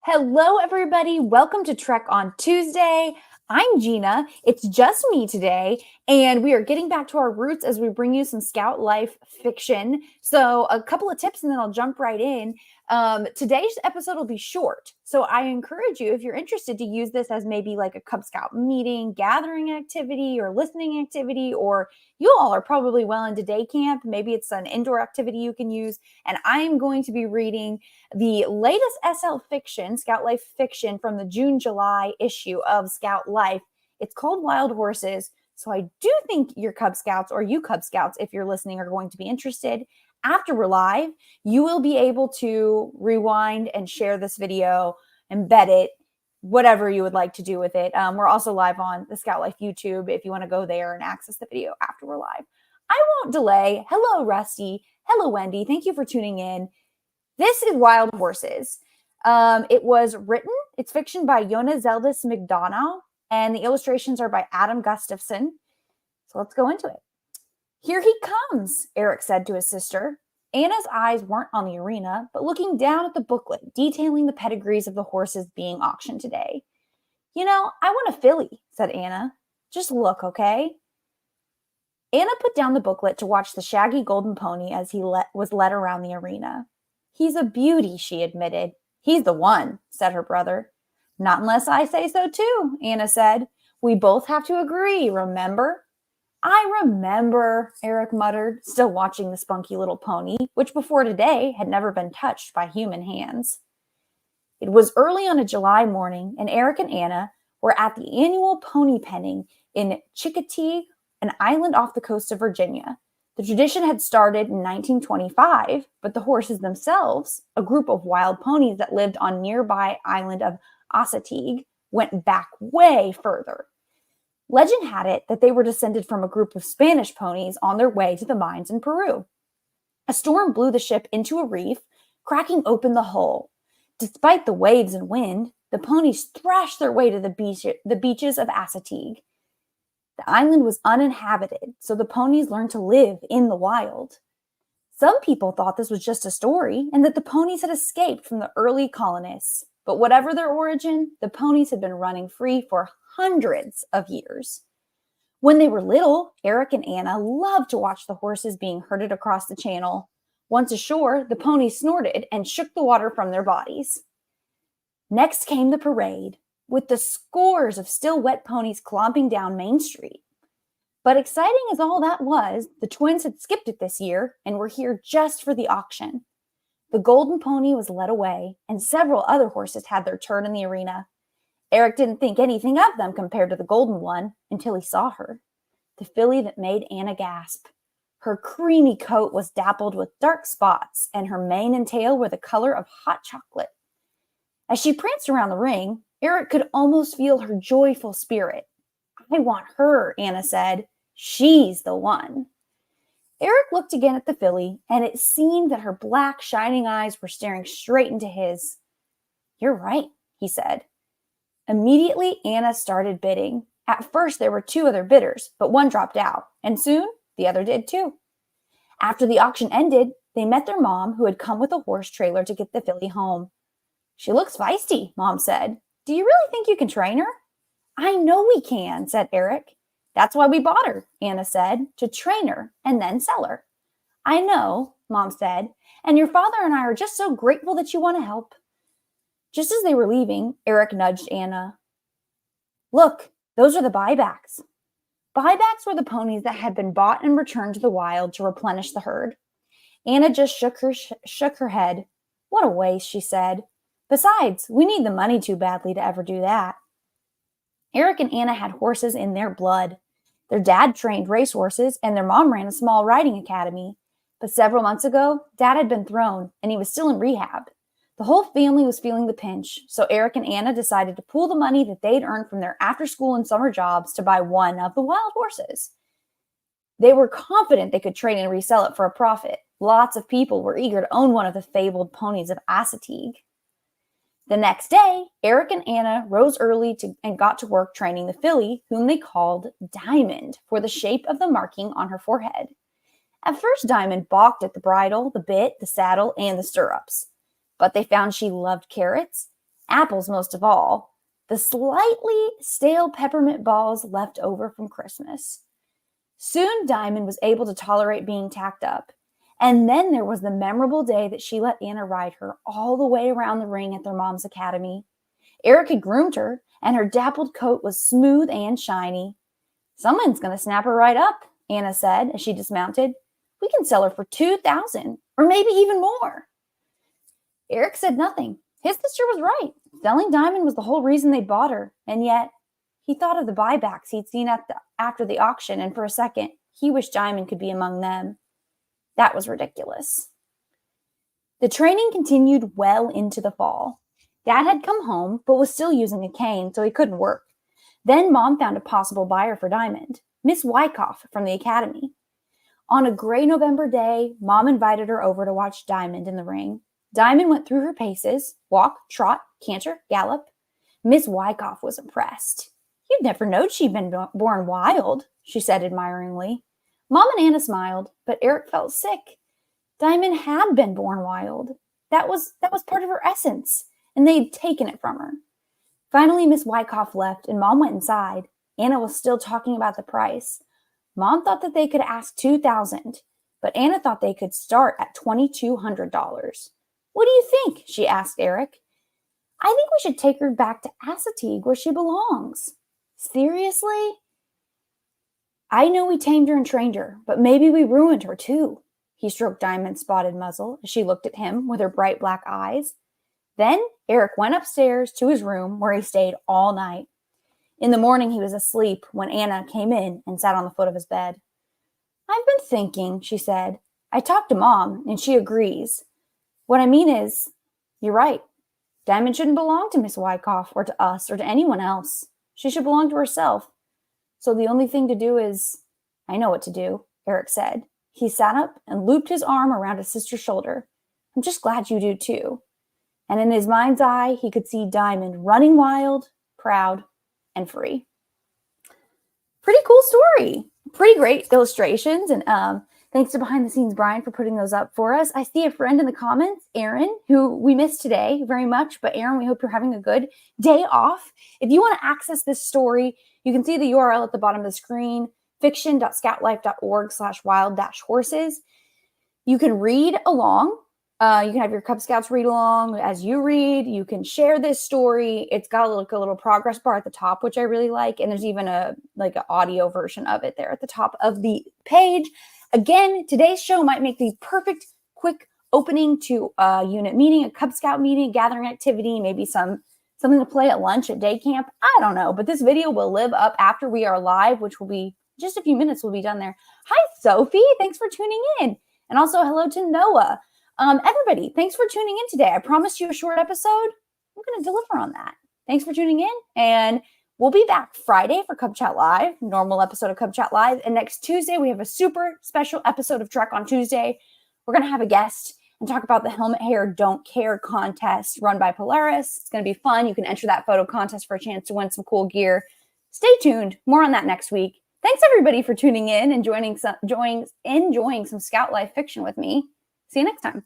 Hello, everybody. Welcome to Trek on Tuesday. I'm Gina. It's just me today, and we are getting back to our roots as we bring you some Scout Life fiction. So, a couple of tips, and then I'll jump right in. Today's episode will be short, so I encourage you, if you're interested, to use this as maybe like a Cub Scout meeting, gathering activity, or listening activity, or you all are probably well into day camp. Maybe it's an indoor activity you can use, and I am going to be reading the latest SL fiction, Scout Life fiction from the June-July issue of Scout Life. It's called Wild Horses. So I do think your Cub Scouts, or you Cub Scouts, if you're listening, are going to be interested. After we're live, you will be able to rewind and share this video, embed it, whatever you would like to do with it. We're also live on the Scout Life YouTube if you want to go there and access the video after we're live. I won't delay. Hello, Rusty. Hello, Wendy. Thank you for tuning in. This is Wild Horses. It's fiction by Yona Zeldis McDonough, and the illustrations are by Adam Gustafson. So let's go into it. "Here he comes," Eric said to his sister. Anna's eyes weren't on the arena, but looking down at the booklet detailing the pedigrees of the horses being auctioned today. "You know, I want a filly," said Anna. "Just look, okay?" Anna put down the booklet to watch the shaggy golden pony as he was led around the arena. "He's a beauty," she admitted. "He's the one," said her brother. "Not unless I say so too," Anna said. "We both have to agree, remember?" "I remember," Eric muttered, still watching the spunky little pony, which before today had never been touched by human hands. It was early on a July morning, and Eric and Anna were at the annual pony penning in Chickateague, an island off the coast of Virginia. The tradition had started in 1925, but the horses themselves, a group of wild ponies that lived on nearby island of Assateague, went back way further. Legend had it that they were descended from a group of Spanish ponies on their way to the mines in Peru. A storm blew the ship into a reef, cracking open the hull. Despite the waves and wind, the ponies thrashed their way to the beaches of Assateague. The island was uninhabited, so the ponies learned to live in the wild. Some people thought this was just a story and that the ponies had escaped from the early colonists. But whatever their origin, the ponies had been running free for hundreds of years. When they were little, Eric and Anna loved to watch the horses being herded across the channel. Once ashore, the ponies snorted and shook the water from their bodies. Next came the parade, with the scores of still wet ponies clomping down Main Street. But exciting as all that was, the twins had skipped it this year and were here just for the auction. The golden pony was led away, and several other horses had their turn in the arena. Eric didn't think anything of them compared to the golden one until he saw her, the filly that made Anna gasp. Her creamy coat was dappled with dark spots, and her mane and tail were the color of hot chocolate. As she pranced around the ring, Eric could almost feel her joyful spirit. "I want her," Anna said. "She's the one." Eric looked again at the filly, and it seemed that her black, shining eyes were staring straight into his. "You're right," he said. Immediately, Anna started bidding. At first, there were two other bidders, but one dropped out, and soon the other did too. After the auction ended, they met their mom, who had come with a horse trailer to get the filly home. "She looks feisty," Mom said. "Do you really think you can train her?" "I know we can," said Eric. "That's why we bought her," Anna said, "to train her and then sell her." "I know," Mom said, "and your father and I are just so grateful that you want to help." Just as they were leaving, Eric nudged Anna. "Look, those are the buybacks." Buybacks were the ponies that had been bought and returned to the wild to replenish the herd. Anna just shook her head. "What a waste," she said. "Besides, we need the money too badly to ever do that." Eric and Anna had horses in their blood. Their dad trained racehorses, and their mom ran a small riding academy. But several months ago, Dad had been thrown, and he was still in rehab. The whole family was feeling the pinch, so Eric and Anna decided to pool the money that they'd earned from their after-school and summer jobs to buy one of the wild horses. They were confident they could trade and resell it for a profit. Lots of people were eager to own one of the fabled ponies of Assateague. The next day, Eric and Anna rose early and got to work training the filly, whom they called Diamond, for the shape of the marking on her forehead. At first, Diamond balked at the bridle, the bit, the saddle, and the stirrups. But they found she loved carrots, apples most of all, the slightly stale peppermint balls left over from Christmas. Soon Diamond was able to tolerate being tacked up. And then there was the memorable day that she let Anna ride her all the way around the ring at their mom's academy. Eric had groomed her, and her dappled coat was smooth and shiny. "Someone's going to snap her right up," Anna said as she dismounted. "We can sell her for $2,000, or maybe even more." Eric said nothing. His sister was right. Selling Diamond was the whole reason they bought her, and yet he thought of the buybacks he'd seen after the auction, and for a second, he wished Diamond could be among them. That was ridiculous. The training continued well into the fall. Dad had come home, but was still using a cane, so he couldn't work. Then Mom found a possible buyer for Diamond, Miss Wyckoff from the academy. On a gray November day, Mom invited her over to watch Diamond in the ring. Diamond went through her paces: walk, trot, canter, gallop. Miss Wyckoff was impressed. "You'd never knowed she'd been born wild," she said admiringly. Mom and Anna smiled, but Eric felt sick. Diamond had been born wild. That was part of her essence, and they'd taken it from her. Finally, Miss Wyckoff left, and Mom went inside. Anna was still talking about the price. Mom thought that they could ask $2,000, but Anna thought they could start at $2,200. "What do you think?" she asked Eric. "I think we should take her back to Assateague, where she belongs." "Seriously?" "I know we tamed her and trained her, but maybe we ruined her too." He stroked Diamond's spotted muzzle as she looked at him with her bright black eyes. Then Eric went upstairs to his room, where he stayed all night. In the morning, he was asleep when Anna came in and sat on the foot of his bed. "I've been thinking," she said. "I talked to Mom, and she agrees. What I mean is, you're right. Diamond shouldn't belong to Miss Wyckoff or to us or to anyone else. She should belong to herself. So the only thing to do is—" "I know what to do," Eric said. He sat up and looped his arm around his sister's shoulder. "I'm just glad you do too." And in his mind's eye, he could see Diamond running wild, proud, and free. Pretty cool story. Pretty great illustrations. And thanks to Behind the Scenes Brian for putting those up for us. I see a friend in the comments, Aaron, who we missed today very much. But Aaron, we hope you're having a good day off. If you want to access this story, you can see the URL at the bottom of the screen, fiction.scoutlife.org/wild-horses. You can read along. You can have your Cub Scouts read along as you read. You can share this story. It's got a little progress bar at the top, which I really like. And there's even an audio version of it there at the top of the page. Again, today's show might make the perfect quick opening to a unit meeting, a Cub Scout meeting, gathering activity, maybe something to play at lunch at day camp. I don't know, but this video will live up after we are live, which will be just a few minutes. We'll be done there. Hi, Sophie. Thanks for tuning in. And also hello to Noah. Everybody, thanks for tuning in today. I promised you a short episode. I'm going to deliver on that. Thanks for tuning in. And we'll be back Friday for Cub Chat Live, normal episode of Cub Chat Live. And next Tuesday, we have a super special episode of Trek on Tuesday. We're going to have a guest and talk about the Helmet Hair Don't Care contest run by Polaris. It's going to be fun. You can enter that photo contest for a chance to win some cool gear. Stay tuned. More on that next week. Thanks, everybody, for tuning in and enjoying some Scout Life fiction with me. See you next time.